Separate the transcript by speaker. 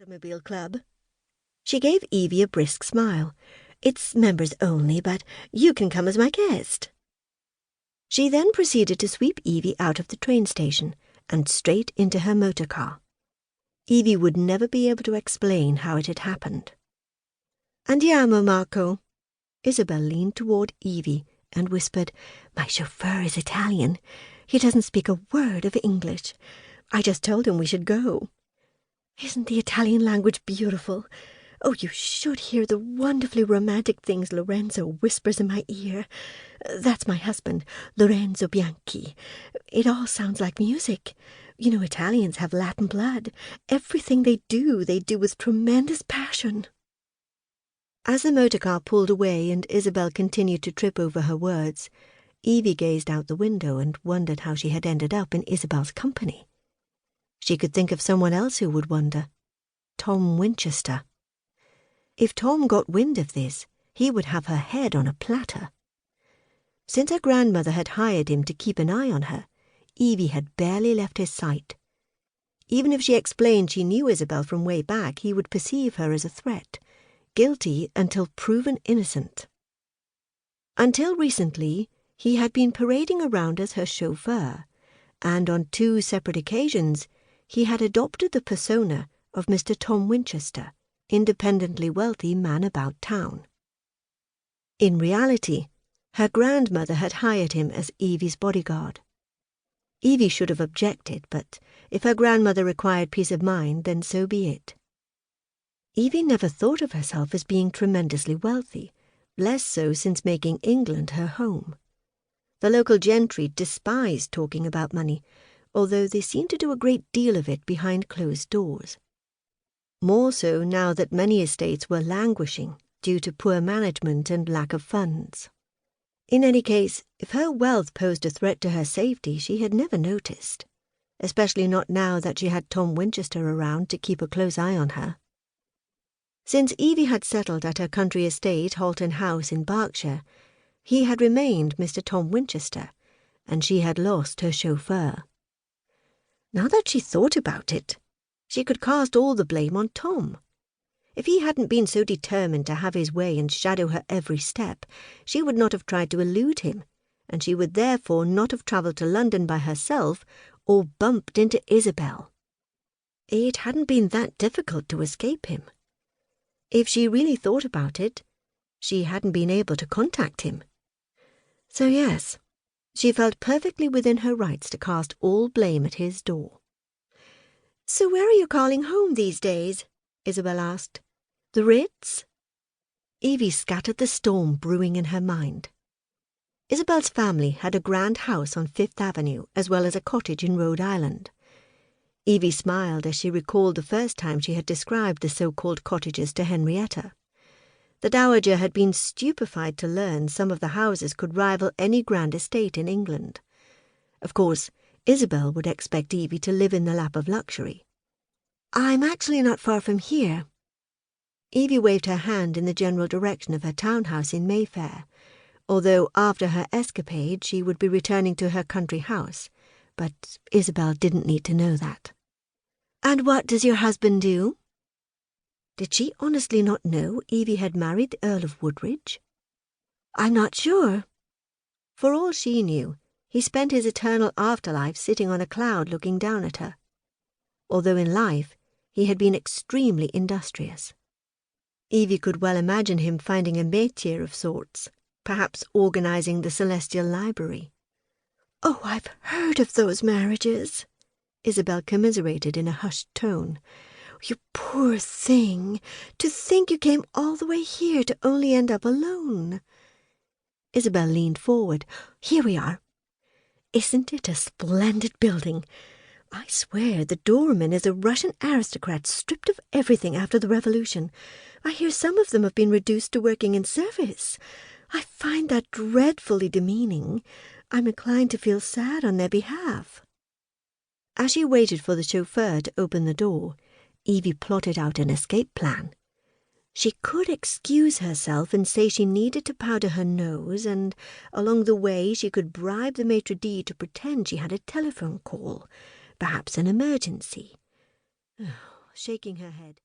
Speaker 1: automobile club." She gave Evie a brisk smile. "It's members only, but you can come as my guest." She then proceeded to sweep Evie out of the train station and straight into her motor car. Evie would never be able to explain how it had happened. "Andiamo, Marco." Isabel leaned toward Evie and whispered, "My chauffeur is Italian. He doesn't speak a word of English. I just told him we should go. Isn't the Italian language beautiful? Oh, you should hear the wonderfully romantic things Lorenzo whispers in my ear. That's my husband, Lorenzo Bianchi. It all sounds like music. You know, Italians have Latin blood. Everything they do with tremendous passion." As the motor car pulled away and Isabel continued to trip over her words, Evie gazed out the window and wondered how she had ended up in Isabel's company. She could think of someone else who would wonder. Tom Winchester. If Tom got wind of this, he would have her head on a platter. Since her grandmother had hired him to keep an eye on her, Evie had barely left his sight. Even if she explained she knew Isabel from way back, he would perceive her as a threat, guilty until proven innocent. Until recently, he had been parading around as her chauffeur, and on 2 separate occasions, he had adopted the persona of Mr. Tom Winchester, independently wealthy man about town. In reality, her grandmother had hired him as Evie's bodyguard. Evie should have objected, but if her grandmother required peace of mind, then so be it. Evie never thought of herself as being tremendously wealthy, less so since making England her home. The local gentry despised talking about money, although they seemed to do a great deal of it behind closed doors. More so now that many estates were languishing due to poor management and lack of funds. In any case, if her wealth posed a threat to her safety, she had never noticed, especially not now that she had Tom Winchester around to keep a close eye on her. Since Evie had settled at her country estate, Halton House in Berkshire, he had remained Mr. Tom Winchester, and she had lost her chauffeur. Now that she thought about it, she could cast all the blame on Tom. If he hadn't been so determined to have his way and shadow her every step, she would not have tried to elude him, and she would therefore not have travelled to London by herself or bumped into Isabel. It hadn't been that difficult to escape him. If she really thought about it, she hadn't been able to contact him. So yes, she felt perfectly within her rights to cast all blame at his door. "So where are you calling home these days?" Isabel asked. "The Ritz?" Evie scattered the storm brewing in her mind. Isabel's family had a grand house on Fifth Avenue as well as a cottage in Rhode Island. Evie smiled as she recalled the first time she had described the so-called cottages to Henrietta. The Dowager had been stupefied to learn some of the houses could rival any grand estate in England. Of course, Isabel would expect Evie to live in the lap of luxury. "I'm actually not far from here." Evie waved her hand in the general direction of her townhouse in Mayfair, although after her escapade she would be returning to her country house, but Isabel didn't need to know that. "And what does your husband do?" Did she honestly not know Evie had married the Earl of Woodridge? "I'm not sure." For all she knew, he spent his eternal afterlife sitting on a cloud looking down at her. Although in life, he had been extremely industrious. Evie could well imagine him finding a métier of sorts, perhaps organizing the Celestial Library. "Oh, I've heard of those marriages," Isabel commiserated in a hushed tone. "You poor thing, to think you came all the way here to only end up alone." Isabel leaned forward. "Here we are. Isn't it a splendid building? I swear the doorman is a Russian aristocrat stripped of everything after the Revolution. I hear some of them have been reduced to working in service. I find that dreadfully demeaning. I'm inclined to feel sad on their behalf." As she waited for the chauffeur to open the door, Evie plotted out an escape plan. She could excuse herself and say she needed to powder her nose, and along the way she could bribe the maitre d' to pretend she had a telephone call, perhaps an emergency. Shaking her head,